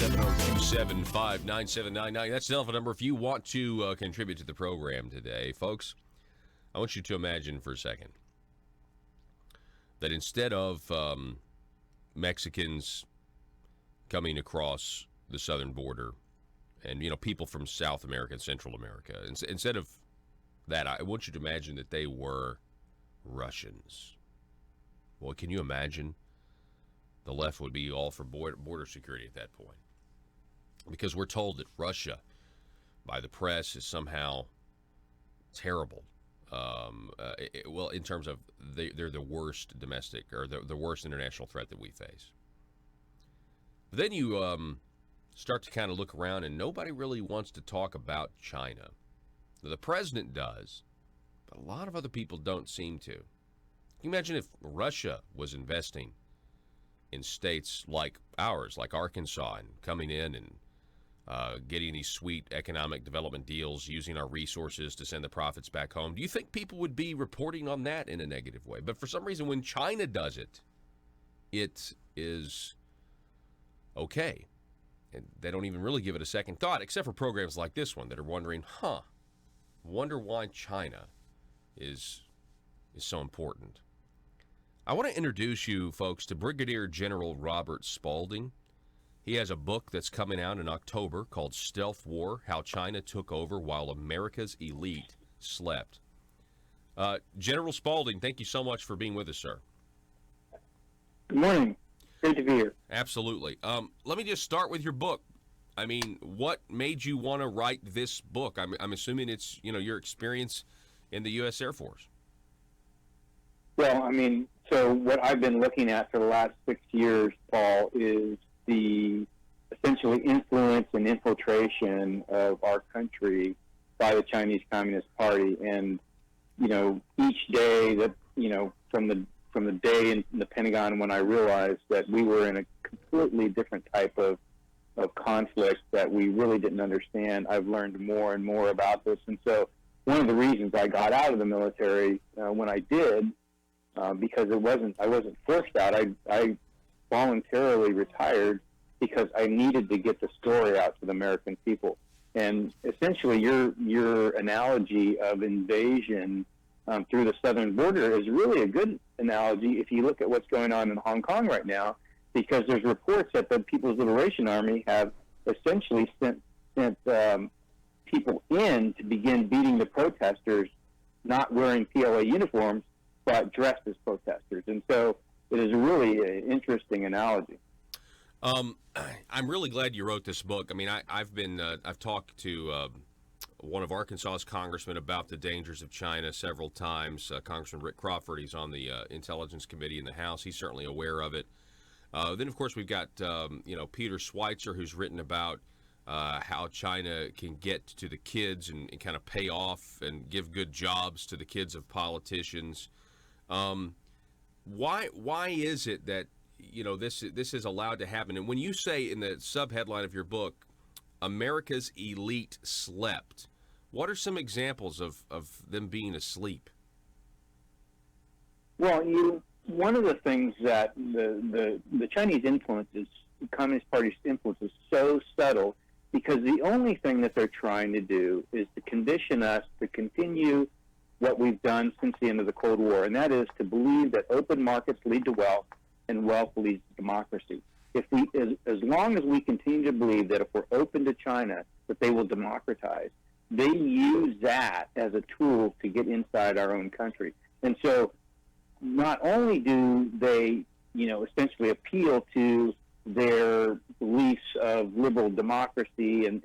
702-759-7999. That's the telephone number if you want to contribute to the program today. Folks, I want you to imagine for a second that instead of Mexicans coming across the southern border and, people from South America and Central America, instead of that, I want you to imagine that they were Russians. Well, can you imagine? The left would be all for border security at that point. Because we're told that Russia, by the press, is somehow terrible. In terms of they're the worst domestic or the worst international threat that we face. But then you start to kind of look around, and nobody really wants to talk about China. The president does, but a lot of other people don't seem to. Can you imagine if Russia was investing in states like ours, like Arkansas, and coming in and getting these sweet economic development deals, using our resources to send the profits back home? Do you think people would be reporting on that in a negative way? But for some reason, when China does it, it is okay. And they don't even really give it a second thought, except for programs like this one that are wondering, wonder why China is so important. I want to introduce you, folks, to Brigadier General Robert Spalding. He has a book that's coming out in October called Stealth War, How China Took Over While America's Elite Slept. General Spalding, thank you so much for being with us, sir. Good morning. Great to be here. Absolutely. Let me just start with your book. I mean, what made you want to write this book? I'm assuming it's, your experience in the U.S. Air Force. Well, so what I've been looking at for the last 6 years, Paul, is the essentially influence and infiltration of our country by the Chinese Communist Party. And, each day that, from the day in the Pentagon when I realized that we were in a completely different type of conflict that we really didn't understand, I've learned more and more about this. And so one of the reasons I got out of the military when I did, because I wasn't forced out. I voluntarily retired because I needed to get the story out to the American people. And essentially, your analogy of invasion through the southern border is really a good analogy if you look at what's going on in Hong Kong right now, because there's reports that the People's Liberation Army have essentially sent people in to begin beating the protesters, not wearing PLA uniforms, but dressed as protesters. And so it is a really interesting analogy. I'm really glad you wrote this book. I've talked to one of Arkansas's congressmen about the dangers of China several times. Congressman Rick Crawford, he's on the Intelligence Committee in the House. He's certainly aware of it. Then, of course, we've got, Peter Schweitzer, who's written about how China can get to the kids and kind of pay off and give good jobs to the kids of politicians. Why is it that this is allowed to happen? And when you say in the subheadline of your book, America's elite slept, what are some examples of them being asleep? Well, one of the things that the Chinese influence is, the Communist Party's influence is so subtle, because the only thing that they're trying to do is to condition us to continue what we've done since the end of the Cold War, and that is to believe that open markets lead to wealth and wealth leads to democracy. As long as we continue to believe that if we're open to China, that they will democratize, they use that as a tool to get inside our own country. And so not only do they, essentially appeal to their beliefs of liberal democracy and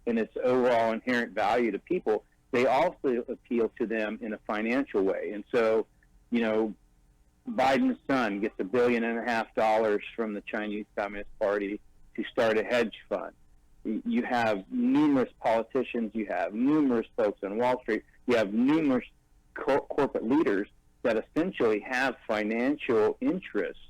its overall inherent value to people, they also appeal to them in a financial way. And so, Biden's son gets $1.5 billion from the Chinese Communist Party to start a hedge fund. You have numerous politicians, you have numerous folks on Wall Street, you have numerous corporate leaders that essentially have financial interests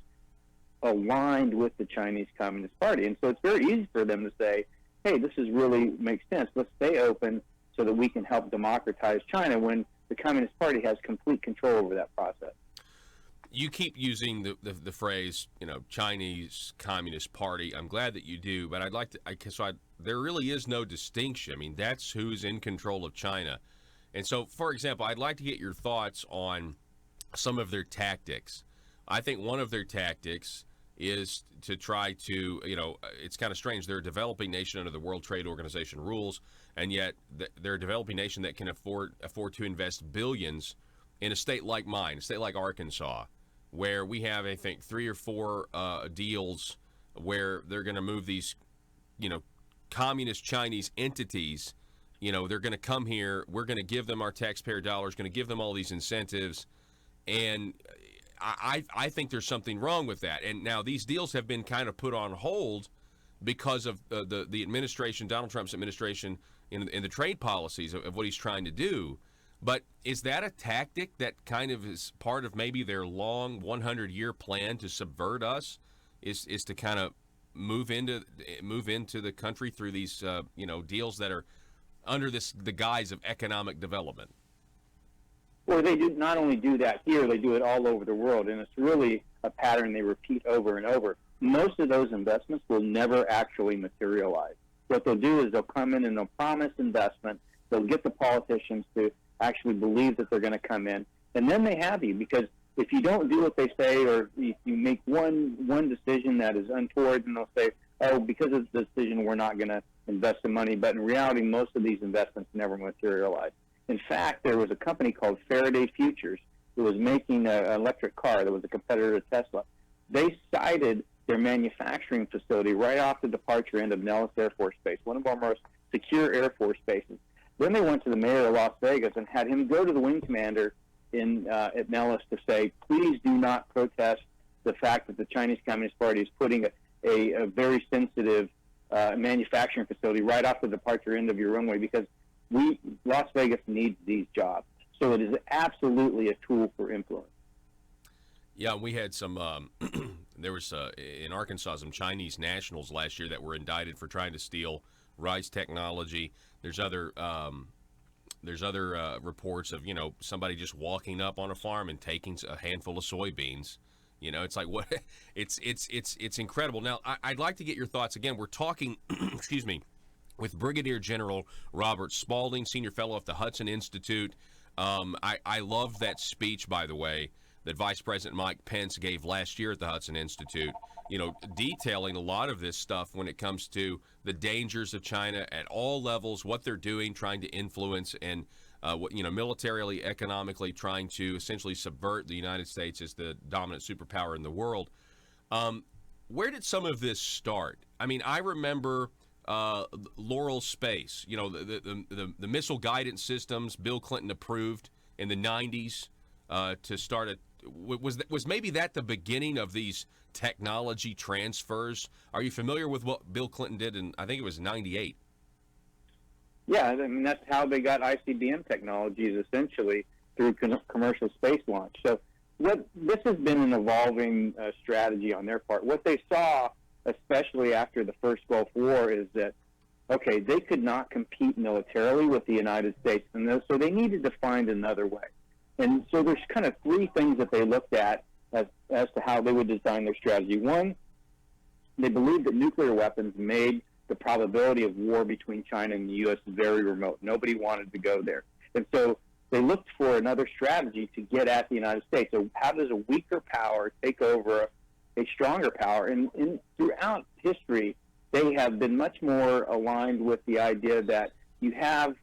aligned with the Chinese Communist Party. And so it's very easy for them to say, hey, this is really makes sense. Let's stay open so that we can help democratize China, when the Communist Party has complete control over that process. You keep using the phrase, Chinese Communist Party. I'm glad that you do, but I'd like to. There really is no distinction. I mean, that's who's in control of China, and so, for example, I'd like to get your thoughts on some of their tactics. I think one of their tactics is to try to, it's kind of strange. They're a developing nation under the World Trade Organization rules, and yet they're a developing nation that can afford to invest billions in a state like mine, a state like Arkansas, where we have, I think, 3 or 4 deals where they're going to move these, communist Chinese entities. They're going to come here. We're going to give them our taxpayer dollars, going to give them all these incentives. And I think there's something wrong with that. And now these deals have been kind of put on hold because of the administration, Donald Trump's administration, in the trade policies of what he's trying to do. But is that a tactic that kind of is part of maybe their long 100-year plan to subvert us? Is to kind of move into the country through these deals that are under the guise of economic development? Well, they do not only do that here, they do it all over the world, and it's really a pattern they repeat over and over. Most of those investments will never actually materialize. What they'll do is they'll come in and they'll promise investment. They'll get the politicians to actually believe that they're going to come in, and then they have you, because if you don't do what they say, or if you make one decision that is untoward, and they'll say, oh, because of the decision, we're not going to invest the money. But in reality, most of these investments never materialize. In fact, there was a company called Faraday Futures that was making an electric car that was a competitor to Tesla. They sited their manufacturing facility right off the departure end of Nellis Air Force Base, one of our most secure Air Force bases. Then they went to the mayor of Las Vegas and had him go to the wing commander at Nellis to say, please do not protest the fact that the Chinese Communist Party is putting a very sensitive manufacturing facility right off the departure end of your runway, because Las Vegas needs these jobs. So it is absolutely a tool for influence. Yeah, we had some, there was in Arkansas some Chinese nationals last year that were indicted for trying to steal rice technology. There's other reports of, somebody just walking up on a farm and taking a handful of soybeans. It's like, what? It's incredible. Now, I'd like to get your thoughts. Again, we're talking, excuse me, with Brigadier General Robert Spalding, Senior Fellow at the Hudson Institute. I love that speech, by the way, that Vice President Mike Pence gave last year at the Hudson Institute, detailing a lot of this stuff when it comes to the dangers of China at all levels, what they're doing, trying to influence, and militarily, economically, trying to essentially subvert the United States as the dominant superpower in the world. Where did some of this start? I mean, I remember Laurel Space, the missile guidance systems Bill Clinton approved in the 90s to start a. Was maybe that the beginning of these technology transfers? Are you familiar with what Bill Clinton did in, I think it was 98? Yeah, I mean, that's how they got ICBM technologies, essentially, through commercial space launch. So this has been an evolving strategy on their part. What they saw, especially after the First Gulf War, is that, okay, they could not compete militarily with the United States, and so they needed to find another way. And so there's kind of 3 things that they looked at as to how they would design their strategy. One, they believed that nuclear weapons made the probability of war between China and the U.S. very remote. Nobody wanted to go there. And so they looked for another strategy to get at the United States. So how does a weaker power take over a stronger power? And throughout history, they have been much more aligned with the idea that you have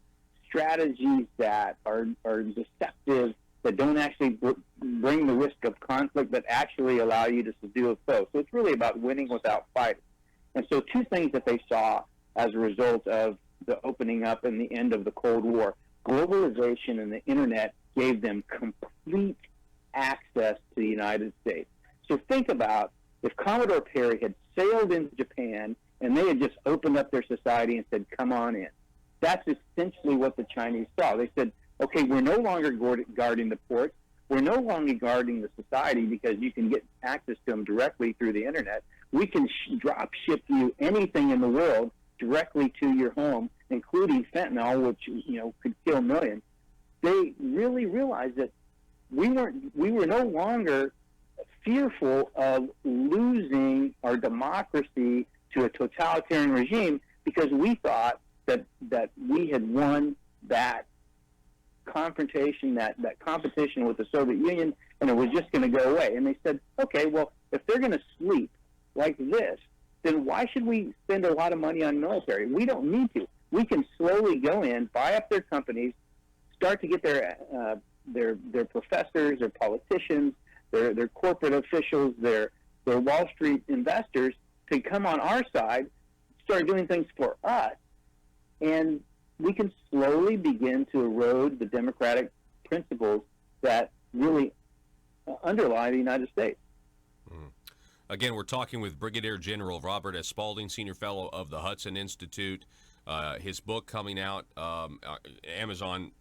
strategies that are deceptive, that don't actually bring the risk of conflict, but actually allow you to subdue a foe. So it's really about winning without fighting. And so 2 things that they saw as a result of the opening up and the end of the Cold War: globalization and the internet gave them complete access to the United States. So think about if Commodore Perry had sailed into Japan and they had just opened up their society and said, come on in. That's essentially what the Chinese saw. They said, okay, we're no longer guarding the ports. We're no longer guarding the society, because you can get access to them directly through the internet. We can drop ship you anything in the world directly to your home, including fentanyl, which could kill millions. They really realized that we were no longer fearful of losing our democracy to a totalitarian regime because we thought that we had won that confrontation, that competition with the Soviet Union, and it was just going to go away. And they said, okay, well, if they're going to sleep like this, then why should we spend a lot of money on military? We don't need to. We can slowly go in, buy up their companies, start to get their professors, their politicians, their corporate officials, their Wall Street investors to come on our side, start doing things for us, and we can slowly begin to erode the democratic principles that really underlie the United States. Again, we're talking with Brigadier General Robert S. Spalding, Senior Fellow of the Hudson Institute. His book coming out, Amazon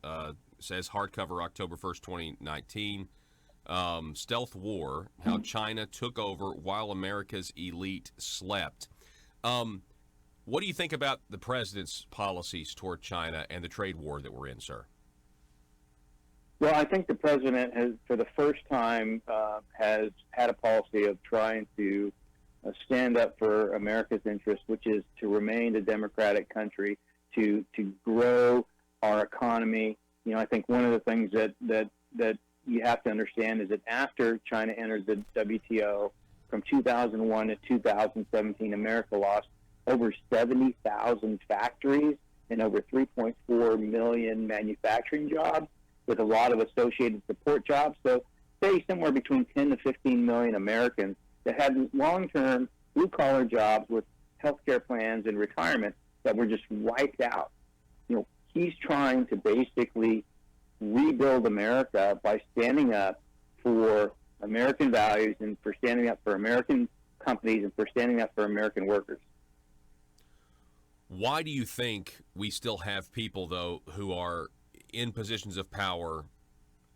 says hardcover October 1st, 2019. Stealth War, How China Took Over While America's Elite Slept. What do you think about the president's policies toward China and the trade war that we're in, sir? Well, I think the president has, for the first time, has had a policy of trying to stand up for America's interest, which is to remain a democratic country, to grow our economy. You know, I think one of the things that you have to understand is that after China entered the WTO from 2001 to 2017, America lost over 70,000 factories and over 3.4 million manufacturing jobs, with a lot of associated support jobs. So say somewhere between 10 to 15 million Americans that had long-term blue-collar jobs with health care plans and retirement that were just wiped out. You know, he's trying to basically rebuild America by standing up for American values and for standing up for American companies and for standing up for American workers. Why do you think we still have people, though, who are in positions of power?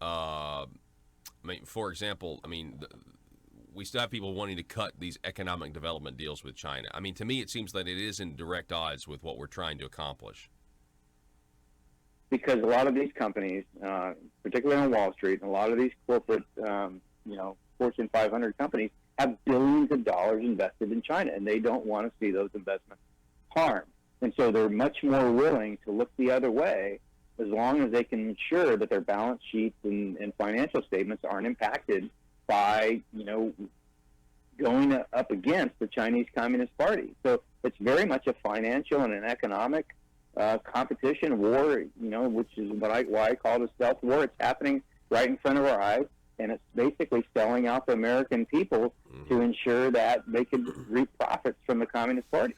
For example, we still have people wanting to cut these economic development deals with China. I mean, to me, it seems that it is in direct odds with what we're trying to accomplish. Because a lot of these companies, particularly on Wall Street, and a lot of these corporate, Fortune 500 companies, have billions of dollars invested in China, and they don't want to see those investments harmed. And so they're much more willing to look the other way as long as they can ensure that their balance sheets and financial statements aren't impacted by, going up against the Chinese Communist Party. So it's very much a financial and an economic competition war, which is why I call it a stealth war. It's happening right in front of our eyes, and it's basically selling out the American people to ensure that they could reap profits from the Communist Party.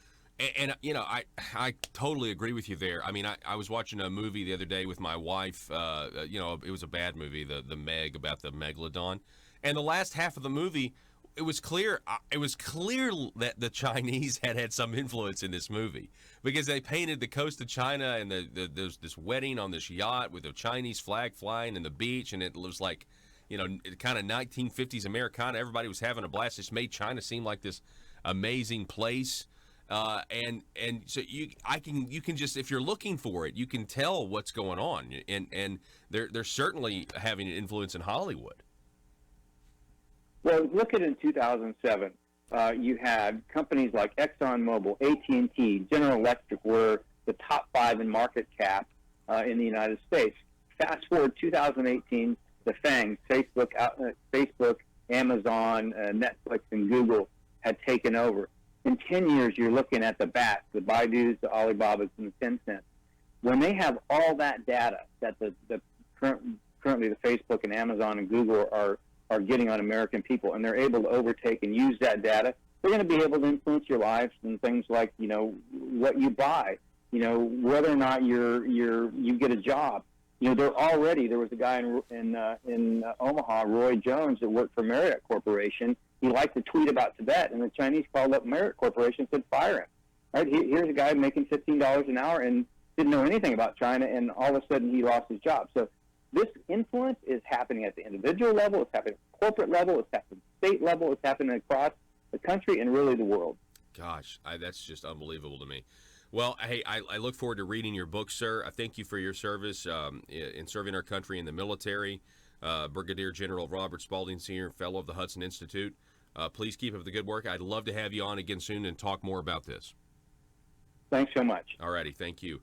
And I totally agree with you there. I mean, I was watching a movie the other day with my wife. It was a bad movie, the Meg, about the megalodon. And the last half of the movie, it was clear that the Chinese had some influence in this movie, because they painted the coast of China and there's this wedding on this yacht with a Chinese flag flying in the beach, and it was like, kind of 1950s Americana. Everybody was having a blast. Just made China seem like this amazing place. And so you can just, if you're looking for it, you can tell what's going on, and they're certainly having an influence in Hollywood. Well, look at in 2007, you had companies like ExxonMobil, AT&T, General Electric were the top 5 in market cap in the United States. Fast forward 2018, the FANG, Facebook, Amazon, Netflix, and Google had taken over. In 10 years, you're looking at the BATs, the Baidus, the Alibabas, and the Tencent. When they have all that data that currently the Facebook and Amazon and Google are getting on American people, and they're able to overtake and use that data, they're going to be able to influence your lives and things like, what you buy, whether or not you get a job. There was a guy in Omaha, Roy Jones, that worked for Marriott Corporation. He liked to tweet about Tibet, and the Chinese called up Marriott Corporation and said, fire him. Right? Here's a guy making $15 an hour and didn't know anything about China, and all of a sudden he lost his job. So this influence is happening at the individual level, it's happening at the corporate level, it's happening at the state level, it's happening across the country and really the world. Gosh, that's just unbelievable to me. Well, hey, I look forward to reading your book, sir. I thank you for your service in serving our country in the military. Brigadier General Robert Spalding, Senior Fellow of the Hudson Institute. Please keep up the good work. I'd love to have you on again soon and talk more about this. Thanks so much. All righty, thank you.